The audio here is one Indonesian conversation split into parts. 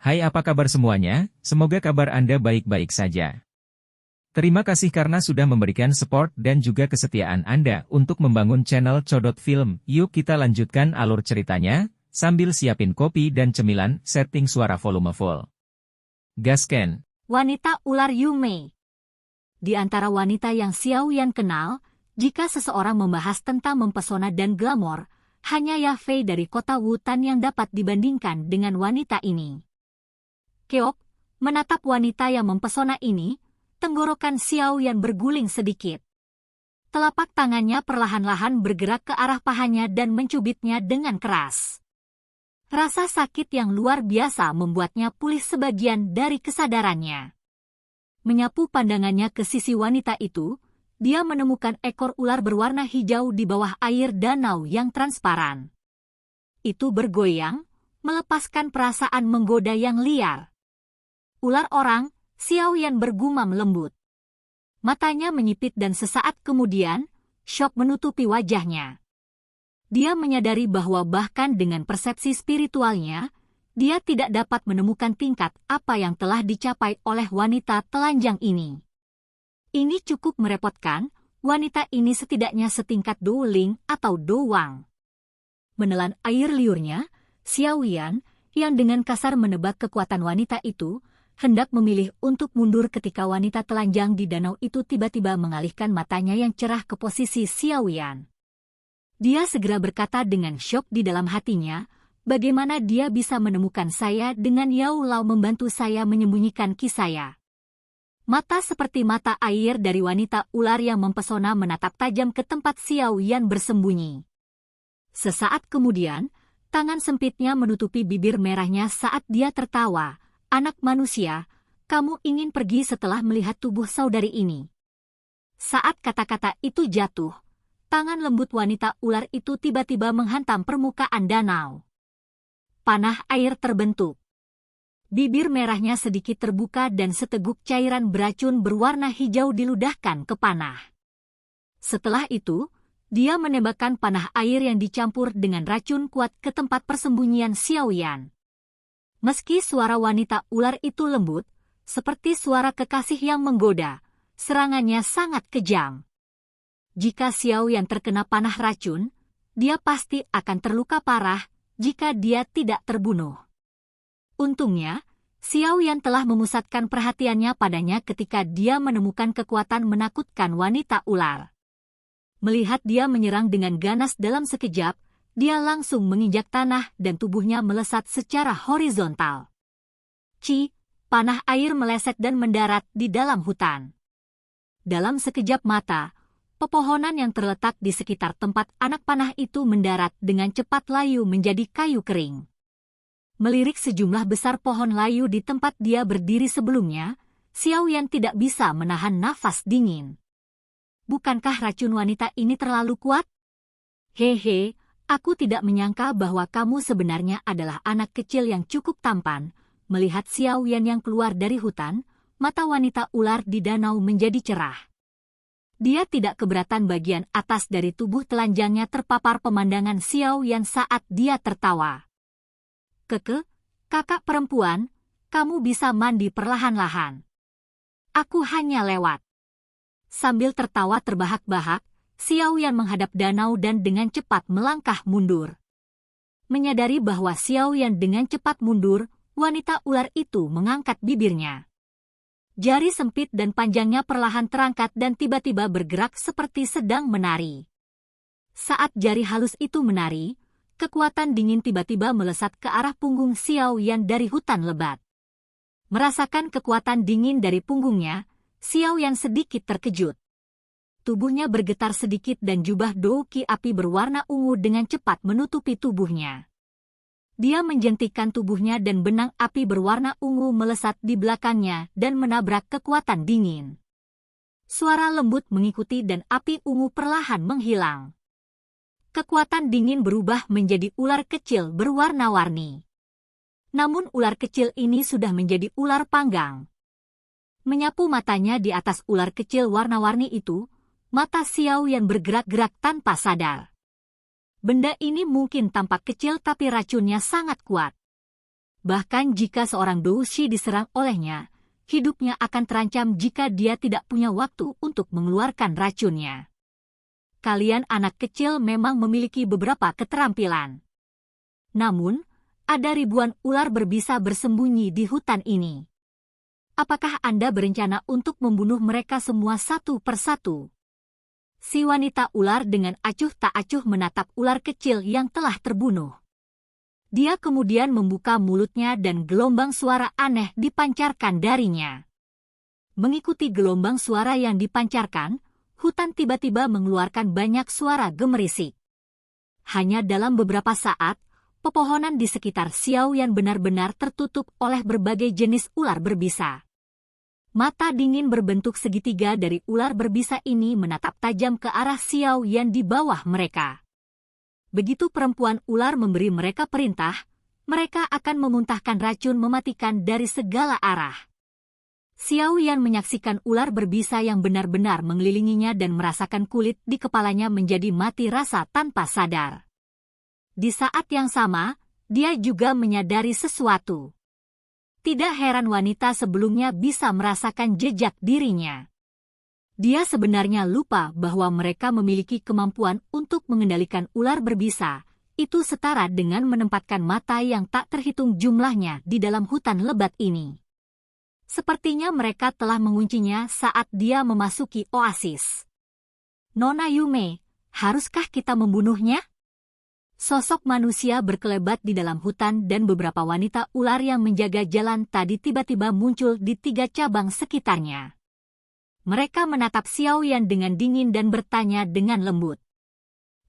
Hai, apa kabar semuanya? Semoga kabar Anda baik-baik saja. Terima kasih karena sudah memberikan support dan juga kesetiaan Anda untuk membangun channel Codot Film. Yuk kita lanjutkan alur ceritanya, sambil siapin kopi dan cemilan, setting suara volume full. Gasken. Wanita ular Yume. Di antara wanita yang Xiaoyan kenal, jika seseorang membahas tentang mempesona dan glamor, hanya Yafei dari kota Wutan yang dapat dibandingkan dengan wanita ini. Keok menatap wanita yang mempesona ini, tenggorokan Xiaoyan berguling sedikit. Telapak tangannya perlahan-lahan bergerak ke arah pahanya dan mencubitnya dengan keras. Rasa sakit yang luar biasa membuatnya pulih sebagian dari kesadarannya. Menyapu pandangannya ke sisi wanita itu, dia menemukan ekor ular berwarna hijau di bawah air danau yang transparan. Itu bergoyang, melepaskan perasaan menggoda yang liar. Ular orang, Xiaoyan bergumam lembut. Matanya menyipit dan sesaat kemudian, syok menutupi wajahnya. Dia menyadari bahwa bahkan dengan persepsi spiritualnya, dia tidak dapat menemukan tingkat apa yang telah dicapai oleh wanita telanjang ini. Ini cukup merepotkan, wanita ini setidaknya setingkat Do Ling atau Do Wang. Menelan air liurnya, Xiaoyan, yang dengan kasar menebak kekuatan wanita itu, hendak memilih untuk mundur ketika wanita telanjang di danau itu tiba-tiba mengalihkan matanya yang cerah ke posisi Xiaoyan. Dia segera berkata dengan syok di dalam hatinya, bagaimana dia bisa menemukan saya dengan Yao Lao membantu saya menyembunyikan ki saya. Mata seperti mata air dari wanita ular yang mempesona menatap tajam ke tempat Xiaoyan bersembunyi. Sesaat kemudian, tangan sempitnya menutupi bibir merahnya saat dia tertawa. Anak manusia, kamu ingin pergi setelah melihat tubuh saudari ini. Saat kata-kata itu jatuh, tangan lembut wanita ular itu tiba-tiba menghantam permukaan danau. Panah air terbentuk. Bibir merahnya sedikit terbuka dan seteguk cairan beracun berwarna hijau diludahkan ke panah. Setelah itu, dia menembakkan panah air yang dicampur dengan racun kuat ke tempat persembunyian Xiaoyan. Meski suara wanita ular itu lembut, seperti suara kekasih yang menggoda, serangannya sangat kejam. Jika Xiaoyan terkena panah racun, dia pasti akan terluka parah jika dia tidak terbunuh. Untungnya, Xiaoyan telah memusatkan perhatiannya padanya ketika dia menemukan kekuatan menakutkan wanita ular. Melihat dia menyerang dengan ganas dalam sekejap, dia langsung menginjak tanah dan tubuhnya melesat secara horizontal. Panah air meleset dan mendarat di dalam hutan. Dalam sekejap mata, pepohonan yang terletak di sekitar tempat anak panah itu mendarat dengan cepat layu menjadi kayu kering. Melirik sejumlah besar pohon layu di tempat dia berdiri sebelumnya, Xiaoyan tidak bisa menahan nafas dingin. Bukankah racun wanita ini terlalu kuat? Hehe. Aku tidak menyangka bahwa kamu sebenarnya adalah anak kecil yang cukup tampan. Melihat Xiaoyan yang keluar dari hutan, mata wanita ular di danau menjadi cerah. Dia tidak keberatan bagian atas dari tubuh telanjangnya terpapar pemandangan Xiaoyan saat dia tertawa. Kakak perempuan, kamu bisa mandi perlahan-lahan. Aku hanya lewat. Sambil tertawa terbahak-bahak, Xiaoyan menghadap danau dan dengan cepat melangkah mundur. Menyadari bahwa Xiaoyan dengan cepat mundur, wanita ular itu mengangkat bibirnya. Jari sempit dan panjangnya perlahan terangkat dan tiba-tiba bergerak seperti sedang menari. Saat jari halus itu menari, kekuatan dingin tiba-tiba melesat ke arah punggung Xiaoyan dari hutan lebat. Merasakan kekuatan dingin dari punggungnya, Xiaoyan sedikit terkejut. Tubuhnya bergetar sedikit dan jubah douki api berwarna ungu dengan cepat menutupi tubuhnya. Dia menjentikkan tubuhnya dan benang api berwarna ungu melesat di belakangnya dan menabrak kekuatan dingin. Suara lembut mengikuti dan api ungu perlahan menghilang. Kekuatan dingin berubah menjadi ular kecil berwarna-warni. Namun ular kecil ini sudah menjadi ular panggang. Menyapu matanya di atas ular kecil warna-warni itu, mata Xiaoyan bergerak-gerak tanpa sadar. Benda ini mungkin tampak kecil tapi racunnya sangat kuat. Bahkan jika seorang Doushi diserang olehnya, hidupnya akan terancam jika dia tidak punya waktu untuk mengeluarkan racunnya. Kalian anak kecil memang memiliki beberapa keterampilan. Namun, ada ribuan ular berbisa bersembunyi di hutan ini. Apakah Anda berencana untuk membunuh mereka semua satu persatu? Si wanita ular dengan acuh tak acuh menatap ular kecil yang telah terbunuh. Dia kemudian membuka mulutnya dan gelombang suara aneh dipancarkan darinya. Mengikuti gelombang suara yang dipancarkan, hutan tiba-tiba mengeluarkan banyak suara gemerisik. Hanya dalam beberapa saat, pepohonan di sekitar Xiaoyan benar-benar tertutup oleh berbagai jenis ular berbisa. Mata dingin berbentuk segitiga dari ular berbisa ini menatap tajam ke arah Xiaoyan di bawah mereka. Begitu perempuan ular memberi mereka perintah, mereka akan memuntahkan racun mematikan dari segala arah. Xiaoyan menyaksikan ular berbisa yang benar-benar mengelilinginya dan merasakan kulit di kepalanya menjadi mati rasa tanpa sadar. Di saat yang sama, dia juga menyadari sesuatu. Tidak heran wanita sebelumnya bisa merasakan jejak dirinya. Dia sebenarnya lupa bahwa mereka memiliki kemampuan untuk mengendalikan ular berbisa. Itu setara dengan menempatkan mata yang tak terhitung jumlahnya di dalam hutan lebat ini. Sepertinya mereka telah menguncinya saat dia memasuki oasis. Nona Yume, haruskah kita membunuhnya? Sosok manusia berkelebat di dalam hutan dan beberapa wanita ular yang menjaga jalan tadi tiba-tiba muncul di 3 cabang sekitarnya. Mereka menatap Xiaoyan dengan dingin dan bertanya dengan lembut.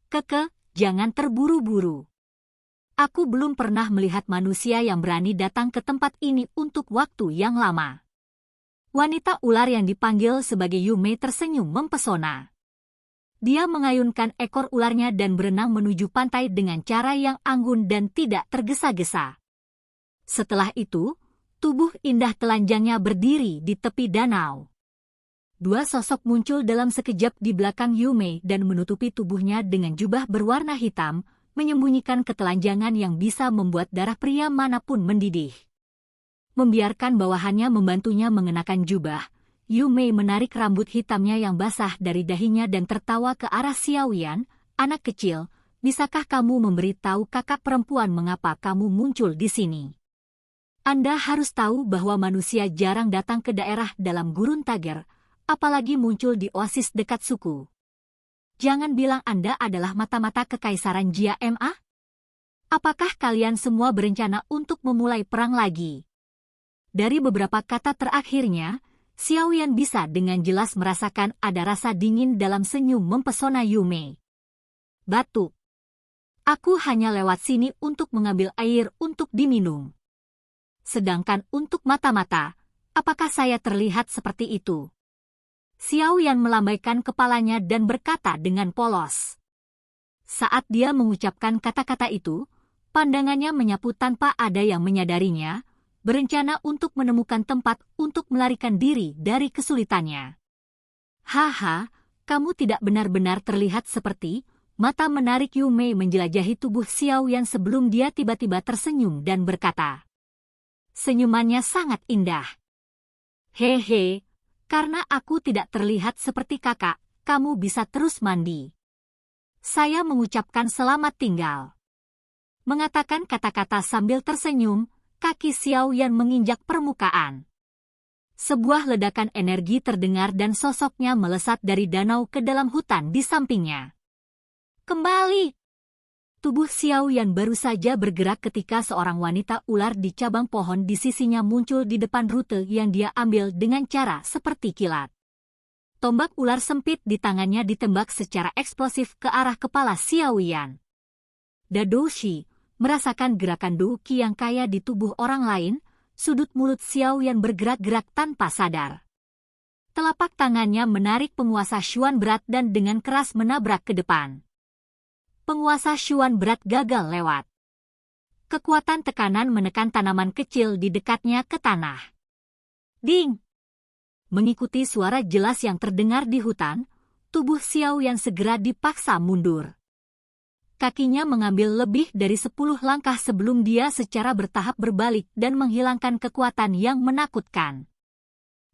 Keke, jangan terburu-buru. Aku belum pernah melihat manusia yang berani datang ke tempat ini untuk waktu yang lama. Wanita ular yang dipanggil sebagai Yume tersenyum mempesona. Dia mengayunkan ekor ularnya dan berenang menuju pantai dengan cara yang anggun dan tidak tergesa-gesa. Setelah itu, tubuh indah telanjangnya berdiri di tepi danau. 2 sosok muncul dalam sekejap di belakang Yume dan menutupi tubuhnya dengan jubah berwarna hitam, menyembunyikan ketelanjangan yang bisa membuat darah pria manapun mendidih. Membiarkan bawahannya membantunya mengenakan jubah, Yume menarik rambut hitamnya yang basah dari dahinya dan tertawa ke arah Xiaoyan. Anak kecil, bisakah kamu memberitahu kakak perempuan mengapa kamu muncul di sini? Anda harus tahu bahwa manusia jarang datang ke daerah dalam gurun Tager, apalagi muncul di oasis dekat suku. Jangan bilang Anda adalah mata-mata kekaisaran Jia Ma? Apakah kalian semua berencana untuk memulai perang lagi? Dari beberapa kata terakhirnya, Xiaoyan bisa dengan jelas merasakan ada rasa dingin dalam senyum mempesona Yume. Batu. Aku hanya lewat sini untuk mengambil air untuk diminum. Sedangkan untuk mata-mata, apakah saya terlihat seperti itu? Xiaoyan melambaikan kepalanya dan berkata dengan polos. Saat dia mengucapkan kata-kata itu, pandangannya menyapu tanpa ada yang menyadarinya, berencana untuk menemukan tempat untuk melarikan diri dari kesulitannya. Haha, kamu tidak benar-benar terlihat seperti. Mata menarik Yume menjelajahi tubuh Xiaoyan sebelum dia tiba-tiba tersenyum dan berkata. Senyumannya sangat indah. Hehe. Karena aku tidak terlihat seperti kakak, kamu bisa terus mandi. Saya mengucapkan selamat tinggal. Mengatakan kata-kata sambil tersenyum, kaki Xiaoyan menginjak permukaan. Sebuah ledakan energi terdengar dan sosoknya melesat dari danau ke dalam hutan di sampingnya. Kembali! Tubuh Xiaoyan baru saja bergerak ketika seorang wanita ular di cabang pohon di sisinya muncul di depan rute yang dia ambil dengan cara seperti kilat. Tombak ular sempit di tangannya ditembak secara eksplosif ke arah kepala Xiaoyan. Dadoushi, merasakan gerakan douki yang kaya di tubuh orang lain, sudut mulut Xiaoyan bergerak-gerak tanpa sadar. Telapak tangannya menarik penguasa Xuan berat dan dengan keras menabrak ke depan. Penguasa Xuan berat gagal lewat. Kekuatan tekanan menekan tanaman kecil di dekatnya ke tanah. Ding! Mengikuti suara jelas yang terdengar di hutan, tubuh Xiaoyan segera dipaksa mundur. kakinya mengambil lebih dari 10 langkah sebelum dia secara bertahap berbalik dan menghilangkan kekuatan yang menakutkan.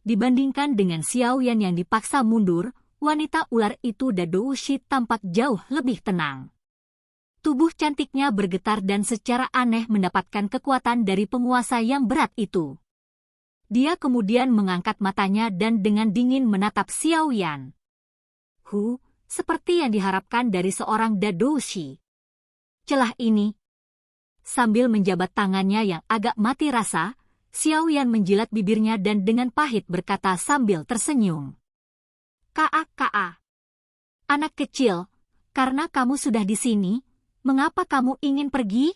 Dibandingkan dengan Xiao Yan yang dipaksa mundur, wanita ular itu Dadoushi tampak jauh lebih tenang. Tubuh cantiknya bergetar dan secara aneh mendapatkan kekuatan dari penguasa yang berat itu. Dia kemudian mengangkat matanya dan dengan dingin menatap Xiao Yan. Seperti yang diharapkan dari seorang Dadoushi. Celah ini. Sambil menjabat tangannya yang agak mati rasa, Xiao Yan menjilat bibirnya dan dengan pahit berkata sambil tersenyum. Kaa. Anak kecil, karena kamu sudah di sini, mengapa kamu ingin pergi?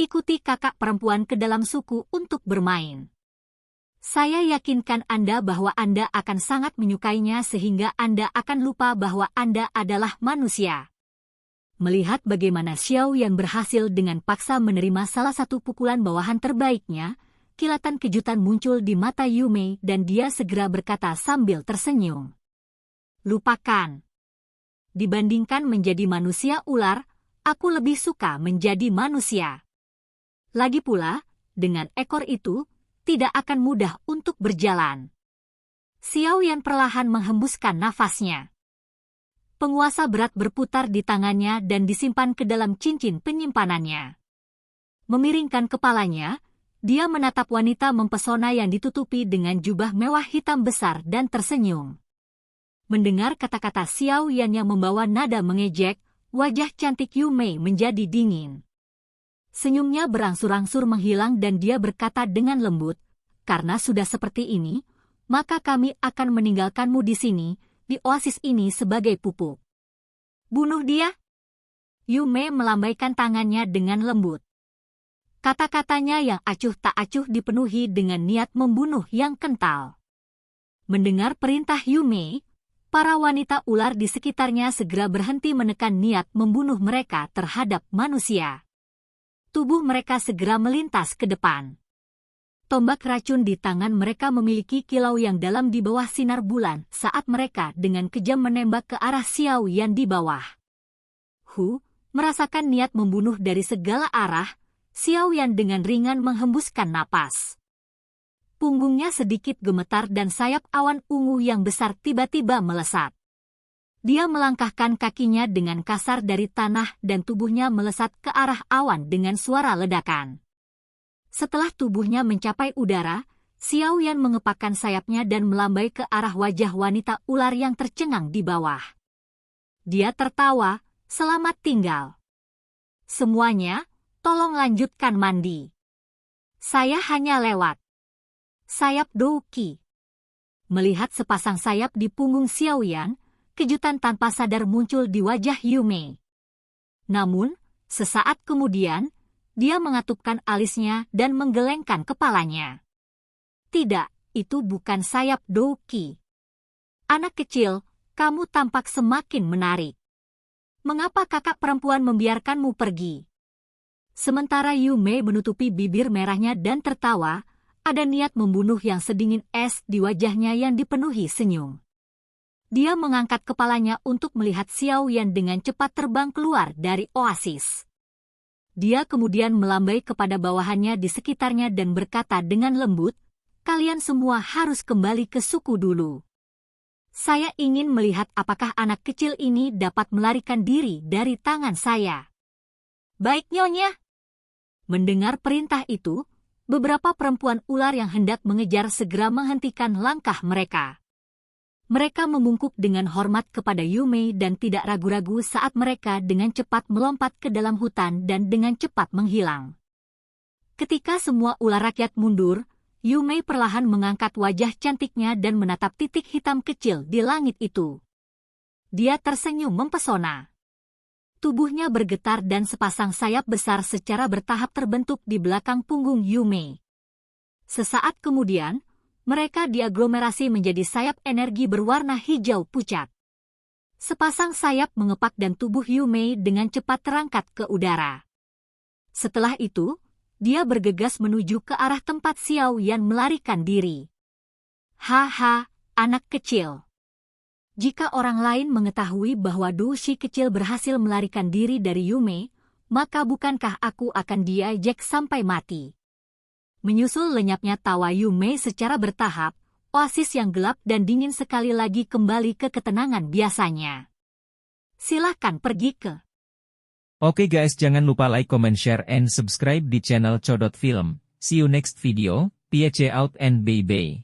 Ikuti kakak perempuan ke dalam suku untuk bermain. Saya yakinkan Anda bahwa Anda akan sangat menyukainya sehingga Anda akan lupa bahwa Anda adalah manusia. Melihat bagaimana Xiao Yan berhasil dengan paksa menerima salah satu pukulan bawahan terbaiknya, kilatan kejutan muncul di mata Yumei dan dia segera berkata sambil tersenyum. Lupakan. Dibandingkan menjadi manusia ular, aku lebih suka menjadi manusia. Lagi pula, dengan ekor itu, tidak akan mudah untuk berjalan. Xiao Yan perlahan menghembuskan nafasnya. Penguasa berat berputar di tangannya dan disimpan ke dalam cincin penyimpanannya. Memiringkan kepalanya, dia menatap wanita mempesona yang ditutupi dengan jubah mewah hitam besar dan tersenyum. Mendengar kata-kata Xiao Yan yang membawa nada mengejek, wajah cantik Yumei menjadi dingin. Senyumnya berangsur-angsur menghilang dan dia berkata dengan lembut, karena sudah seperti ini, maka kami akan meninggalkanmu di sini, di oasis ini sebagai pupuk. Bunuh dia? Yumei melambaikan tangannya dengan lembut. Kata-katanya yang acuh tak acuh dipenuhi dengan niat membunuh yang kental. Mendengar perintah Yumei, para wanita ular di sekitarnya segera berhenti menekan niat membunuh mereka terhadap manusia. Tubuh mereka segera melintas ke depan. Tombak racun di tangan mereka memiliki kilau yang dalam di bawah sinar bulan saat mereka dengan kejam menembak ke arah Xiao Yan di bawah. Merasakan niat membunuh dari segala arah, Xiao Yan dengan ringan menghembuskan napas. Punggungnya sedikit gemetar dan sayap awan ungu yang besar tiba-tiba melesat. Dia melangkahkan kakinya dengan kasar dari tanah dan tubuhnya melesat ke arah awan dengan suara ledakan. Setelah tubuhnya mencapai udara, Xiao Yan mengepakkan sayapnya dan melambai ke arah wajah wanita ular yang tercengang di bawah. Dia tertawa, selamat tinggal. Semuanya, tolong lanjutkan mandi. Saya hanya lewat. Sayap Douki. Melihat sepasang sayap di punggung Xiao Yan, kejutan tanpa sadar muncul di wajah Yumei. Namun, sesaat kemudian, dia mengatupkan alisnya dan menggelengkan kepalanya. Tidak, itu bukan sayap Douki. Anak kecil, kamu tampak semakin menarik. Mengapa kakak perempuan membiarkanmu pergi? Sementara Yumei menutupi bibir merahnya dan tertawa, ada niat membunuh yang sedingin es di wajahnya yang dipenuhi senyum. Dia mengangkat kepalanya untuk melihat Xiao Yan dengan cepat terbang keluar dari oasis. Dia kemudian melambai kepada bawahannya di sekitarnya dan berkata dengan lembut, kalian semua harus kembali ke suku dulu. Saya ingin melihat apakah anak kecil ini dapat melarikan diri dari tangan saya. Baik nyonya. Mendengar perintah itu, beberapa perempuan ular yang hendak mengejar segera menghentikan langkah mereka. Mereka membungkuk dengan hormat kepada Yumei dan tidak ragu-ragu saat mereka dengan cepat melompat ke dalam hutan dan dengan cepat menghilang. Ketika semua ular rakyat mundur, Yumei perlahan mengangkat wajah cantiknya dan menatap titik hitam kecil di langit itu. Dia tersenyum mempesona. Tubuhnya bergetar dan sepasang sayap besar secara bertahap terbentuk di belakang punggung Yumei. Sesaat kemudian, mereka diaglomerasi menjadi sayap energi berwarna hijau pucat. Sepasang sayap mengepak dan tubuh Yumei dengan cepat terangkat ke udara. Setelah itu, dia bergegas menuju ke arah tempat Xiao Yan melarikan diri. Haha, anak kecil. Jika orang lain mengetahui bahwa Du si kecil berhasil melarikan diri dari Yume, maka bukankah aku akan diajak sampai mati? Menyusul lenyapnya tawa Yume secara bertahap, oasis yang gelap dan dingin sekali lagi kembali ke ketenangan biasanya. Silahkan pergi ke. Oke guys, jangan lupa like, comment, share, and subscribe di channel Codot Film. See you next video, peace out and bye-bye.